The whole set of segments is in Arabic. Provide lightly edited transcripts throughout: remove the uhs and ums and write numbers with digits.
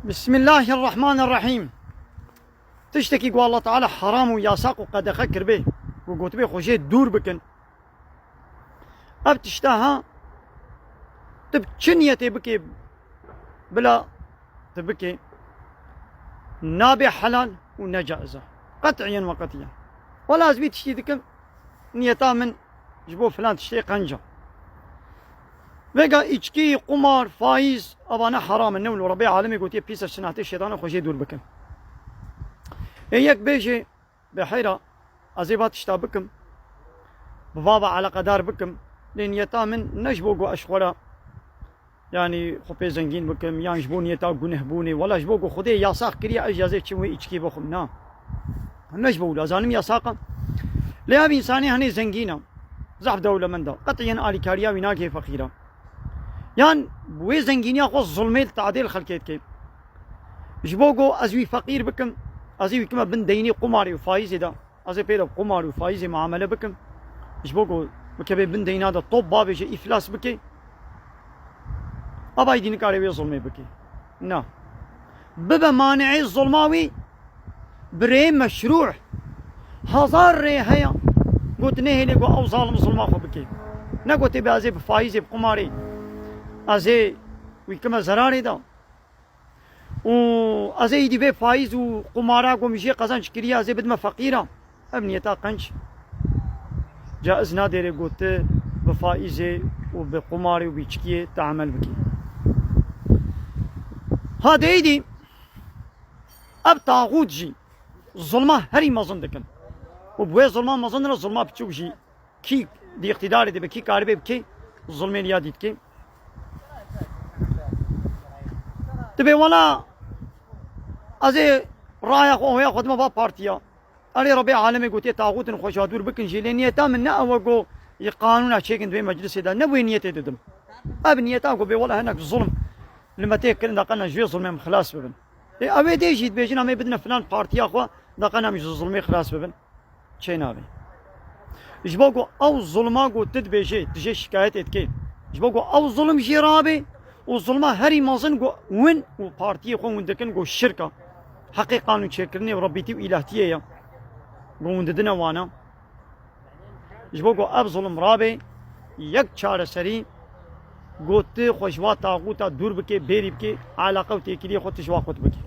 بسم الله الرحمن الرحيم. تشتكي قول الله تعالى حرام وياساق وقد أخكر به وقلت به خوشي دور بكن أب تشتاها تبتشنيتي بكي بلا تبكي نابع حلال ونجائزة قطعيا وقطعيا ولا أزبي تشتي ذكر نيتا من جبو فلان تشتي قنجة بقى إجكي قمار فايز أبانا حرام النول وربي عالمي قلت بيسر سناتي الشيطان خوشي دور بكم إياك بيجي بحيرة أزيبات تشتا بكم ببابا على قدار بكم لين يتا من نجبوقو أشغلا يعني خبي زنجين بكم يعني جبون يتا قنه بوني ولا جبوقو خدي ياساق كريا أجازي تشوي إجكي بخم نا نجبو لازانم ياساقا لها بإنساني هني زنجينا زعف دولة من دا قطعيا آلي كاريا ويناكي فقيرة يعني بوي زنجينيا خو ظلمي تعديل خلكيت كي جبوقو أزوي فقير بكم أزوي كما بن ديني قماري وفايزي دا أزوي بيدا قماري وفايزي معاملة بكم جبوقو بكبي بن دينا دا طوب بابي جي إفلاس بكي أبا يديني كاري بي ظلمي بكي نا ببا مانعي الظلماوي بري مشروع هزار ري هيا قلت نهي لقو أو ظالم ظلما خو بكي نقو تبي أزي بفايزي بقماري أزي ويكما زراري دا و أزي يدي بي فايز وقمارا قومشي قزنش كريا أزي بدما فقيرة أبنيتا قنش جائز نادري قلت بفايزي وبقماري وبيشكي تعمل بكي هذا يدي أب طاغوت جي ظلمة هري مظن دكن وبوي ظلمة مظن الظلمة بتشوف جي كي دي اقتداري دي بكي كاربي بكي ظلمين ياديت كي تبي ولا أزي رايح وهي خدمة با بارتيا أري ربي عالمي قلت طاغوت خوش هدور بكن جي لنيتا من نأوغو يقانون أشيكن دوي مجلس دا نبوي نيتي ددم أب نيتا قو ولا هناك ظلم لما تيكل دقنا جوي ظلمي خلاص ببن أبي ديجي بيجينا ما بدنا فلان بارتيا خوا دقنا مش ظلمي خلاص ببن شي نابي جبوكو أو ظلما قو تدبيجي تجي شكاية اتكي جبوكو أو ظلم جي رابي والظلمة هري مازن قو وين وبارتي خو وندكن قو الشركة حقيقة قانون شكرني وربيتي وإلهتي يا قو ونددنا وانا جبوكو أب ظلم رابي يك شار سري قوت خوشوات طاغوتا دور بكي بيري بكي علاقة وتيكلي خو تشوا خط بكي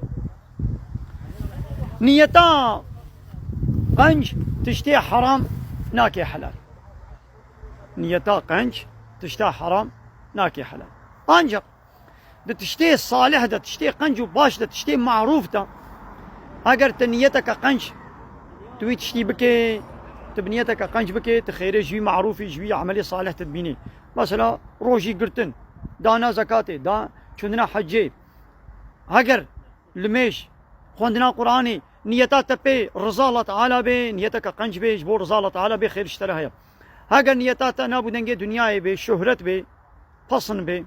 نيتا قنج تشتي حرام ناكي حلال نيتا قنج تشتي حرام ناكي حلال أنجق ده تشتي صالح ده تشتي قنج وباش ده تشتي معروف ده أجر تنيتك قنج توي تشتي بكي تبنيتك قنج بكي تخيري جوي معروفي جوي عملي صالح تدبيني مثلا روجي قرتن دانا زكاتي دا شندنا حجي أجر لميش خوندنا قرآني نيتا تبي رضا الله تعالى بي نيتك قنج بي جبور رضا الله تعالى بي خير اشتراها أجر نيتا تنابو دنجي دنياي بي شهرت بي فصن بي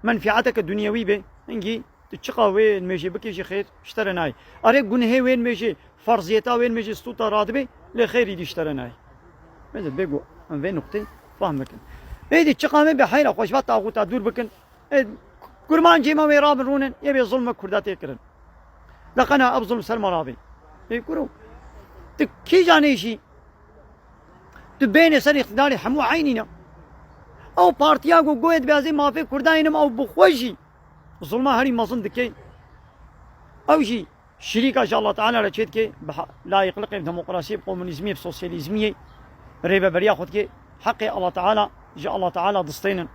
منفعتك الدنيوي به انجي تشقى وين ماشي بكي شي خير اشترناي اري جنهي وين ماشي فرضيتا وين ماشي ستوتا راتبي لخير يدي اشترناي ماذا بيقو من وين نقطي فاهمك ايدي تشقى من بحيره خوش طاغوت دور بكن كرمان جيما وي راب رونن يبي ظلم كردات يكرن لقنا ابظلم سلمى رابي اي كرو تكي جاني شي تبين سر اقتداري حمو عينينا او بارتيا قويت بازي ما في كرداينم او بخوجي ظلمه هري مظن دكي او جي شريكه ان شاء الله تعالى رشيد كي لا يقلق الديمقراطيه بكومونيزميه بسوسياليزميه ريبه بريا خد كي حقي الله تعالى جاء الله تعالى دستينا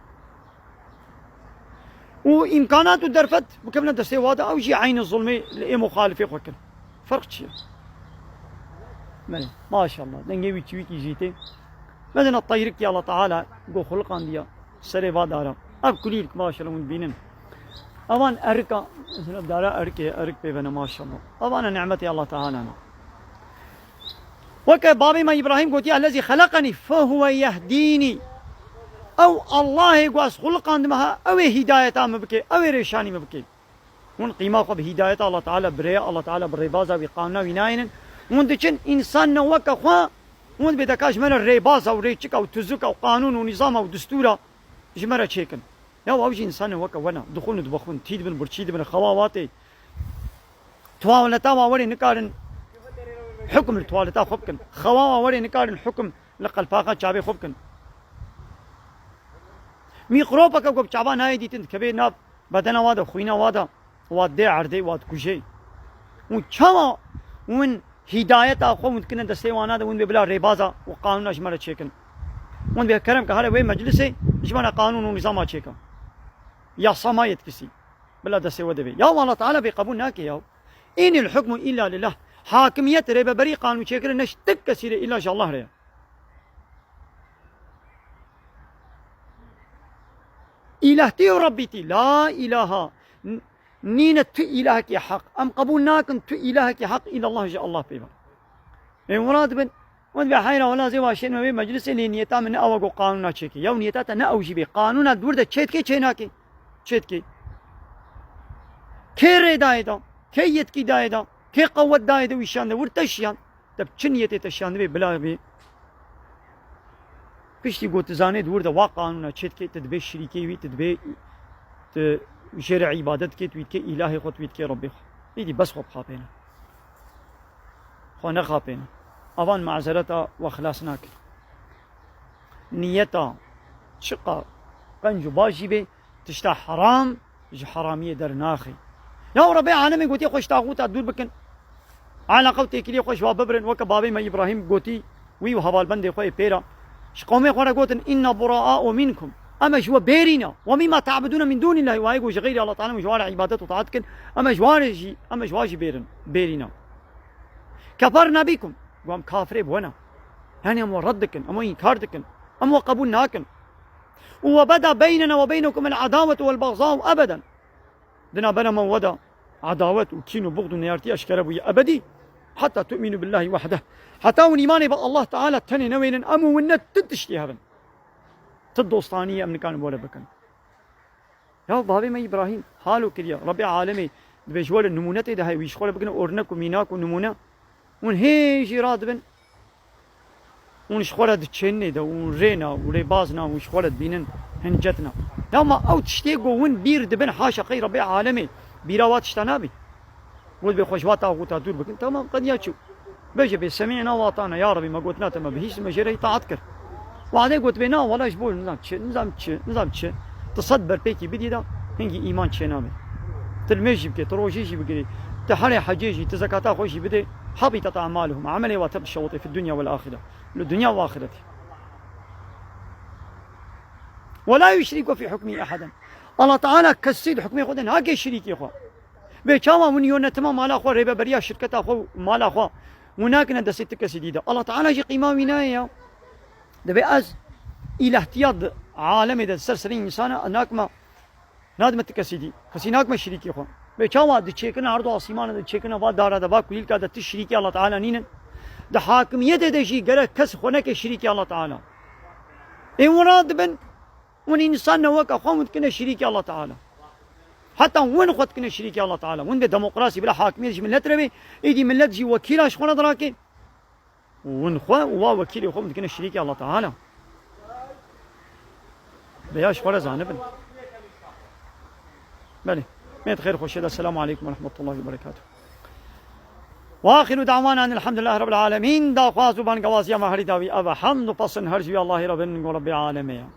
وامكاناته درفت بكمنا دستي وادا او جي عين الظلمي لاي مخالفه خوكن فرق شيء ما شاء الله دنجي ويكي جيتي مثلا الطيرك يا الله تعالى قو خلقان ديا سري بادارا اب كليلك ما شاء الله من بينن اوان اركا مثلا دارا ارك بيبنا ما شاء الله اوان نعمتي الله تعالى وك بابي ما ابراهيم قلت الذي خلقني فهو يهديني او الله يقاس خلقان دمها او هدايه ما بكي او ريشاني ما بكي هون قيمه بهدايه الله تعالى بريا الله تعالى بالربازه وقامنا ويناين وندشن انسان وك خوا وند بدكاش من الريبازة وريتشكا وتزكا وقانون ونظام ودستورة جمرة شيكن يا واوجي انسان وكا وانا دخول ندبخون تيد بن برشيد بن خواواتي توالتا ووري نكارن حكم التوالتا خبكن خوا ووري نكارن حكم لقلفاقا شابي خبكن ميقروبا كوكب شعبان هاي دي تند كبير ناب بدنا وادا خوينا وادا واد دي عردي واد كوشي وشما ون هداية أخو ممكن دستيوانا ده ون ببلا ريبازا وقانون أجمل تشيكن ون بكرم كهذا وين مجلسي إجمانا قانون ونظام تشيكن يا صمايت كسي بلا دستي ودبي يا الله تعالى بقبول ناكي يا إن الحكم إلا لله حاكمية ريبا بري قانون تشيكن نش تكسير إلا شاء الله ريا إلهتي وربيتي لا إله نين تو إلهك يا حق أم قبولناك تو إلهك يا حق إلى الله جاء الله فيها مراد بن وان بحيرة ولا زي واشين ما بين مجلس اللي نيتا من أوجو قانونا تشيكي يوم نيتا تنا أوجي بي قانونا دور ده تشيت كي تشيت كي ريدايدا كي يتكي دايدا كي قوت دايدا ويشان ده ورتشيان تب چنيتي تشان بي بلا بي بيشتي قوت زاني دور ده واقانونا تشيت كي تدبي شريكي وي تدبي شرع عبادت كي تويت كي إلهي خو تويت كي ربي خو إيدي بس خو بخابينا خو نخابينا أوان معزرتا وخلاصناك نيتا شقا قنجو باشي بي تشتا حرام جو حرامية در ناخي يا ربي عالمي قوتي خوش تاغوتا دور بكن على قوتي كلي خوش واببرن وكا بابي ما إبراهيم قوتي ويو هبال بندي خوي بيرا شقومي خورا قوتن إنا براء منكم أما جوا بيرنا ومما تعبدون من دون الله وهيقول غير الله تعالى مجوار عبادته وطاعتكن أما جواجي بيرنا كفرنا بكم وهم كافرين بونا يعني أمو ردكن أمو إنكارتكن أمو قبولناكن وبدا بيننا وبينكم العداوة والبغضاء أبدا دنا بنا من ودا عداوة وكين وبغض ونيارتي أشكال أبدي حتى تؤمنوا بالله وحده حتى ونيماني بالله تعالى تني نوين أمو ونت تدشتي هذا تدوستانية من كان بولا بكن يا بابي ما إبراهيم حالو كريا ربي عالمي بيجوال النمونة ده هاي ويشخوله بكن أورنك وميناك ونمونة ونهيجي رادبن ونشخوله دتشيني ده ونرينا وريبازنا ونشخوله بينن هنجتنا لما أو تشتيقو ون بير دبن حاشا خير ربي عالمي بيراوات اشتنابي ول بخشواتا وقوتا دور بكن تمام قد ياتشو بيجي بسمعنا واطانا يا ربي ما قلتنا تما بهيش مجري طاعتك وعليه قلت بينا ولا جبول نظام تشي تصدر بيكي بدي دا هنجي إيمان تشي نامي تلميجي بكي تروجيجي بكي تحري حجيجي تزكاتا خوشي بدي حبطت أعمالهم عملي واتب الشوطي في الدنيا والآخرة الدنيا وآخرتي ولا يشرك في حكمي أحدا الله تعالى كسيد حكمي خدن هاكي شريكي خوا بيشاما من يونا تمام مالا خوا ريبا بريا شركتا خوا مالا خوا وناكنا دستك سديدة الله تعالى جي قيمة وينايا دبي أز إلى احتياط عالمي ده سرسرين إنسانا ناكما نادم تكسيدي كسي ناكما شريكي خوا بيشاوا ده تشيكنا عرضو عصيمانا ده تشيكنا با دارا ده با كليل كده تشريكي الله تعالى نينن ده حاكمية ده شيء قال كس خونك شريكي الله تعالى إيه مراد بن ون إنسان نوك أخوان كنا شريكي الله تعالى حتى وين خد كنا شريكي الله تعالى وين بديمقراطية بلا حاكمية من لتربي إيدي من لتجي وكيل أشخونا دراكي وين خوا وكيل يخوم كنا شريكي الله تعالى بياش خلا زانبن بلي ميت خير خوش السلام عليكم ورحمة الله وبركاته واخر دعوانا ان الحمد لله رب العالمين دا خوازو بان قوازيا ما هري داوي ابا حمد وفصن هرجي الله رب العالمين